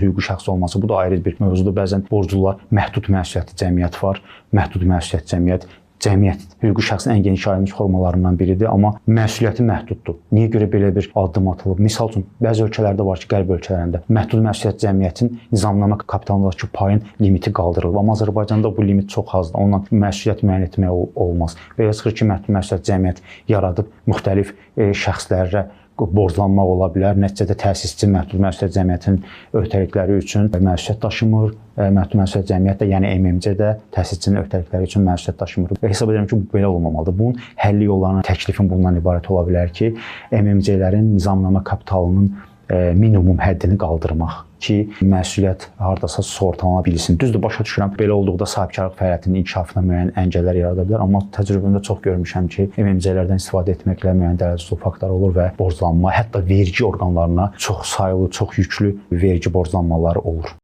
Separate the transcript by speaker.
Speaker 1: hüquqi şəxs olması, bu da ayrı bir mövzudur. Bəzən borclular məhdud məsuliyyətli cəmiyyət var. Məhdud məsuliyyətli cəmiyyət hüquqi şəxsin ən geniş yayılmış formalarından biridir, amma məsuliyyəti məhduddur. Niyə görə belə bir addım atılıb? Misal üçün, bəzi ölkələrdə var ki, qərb ölkələrində məhdud məsuliyyətli cəmiyyətin nizamnamə kapitalındakı payın limiti qaldırılıb. Amma Azərbaycanda bu limit çox azdır. Onunla məsuliyyət müəyyən etmək olmaz. Belə çıxır ki, məhdud məsuliyyətli cəmiyyət yaradıb müxtəlif şəxslərə borclanmaq ola bilər. Nəticədə təsisçi məhdud məsuliyyətli cəmiyyətin öhdəlikləri üçün məsuliyyət daşımır. Məhdud məsuliyyətli cəmiyyət də, yəni MMC də təsisçinin öhdəlikləri üçün məsuliyyət daşımır. Və hesab edirəm ki, bu belə olmamalıdır. Bunun həlli yollarının təklifin bundan ibarət ola bilər ki, MMC-lərin nizamnamə kapitalının minimum həddini qaldırmaq ki, məsuliyyət hardasa sığortalana bilsin. Düzdür, başa düşürəm, belə olduqda sahibkarlıq fəaliyyətinin inkişafına müəyyən əngəllər yarada bilər, amma təcrübəmdə çox görmüşəm ki, MMC-lərdən istifadə etməklə müəyyən dərəcədə faktor olur və borclanma, hətta vergi orqanlarına çox sayılı, çox yüklü vergi borclanmaları olur.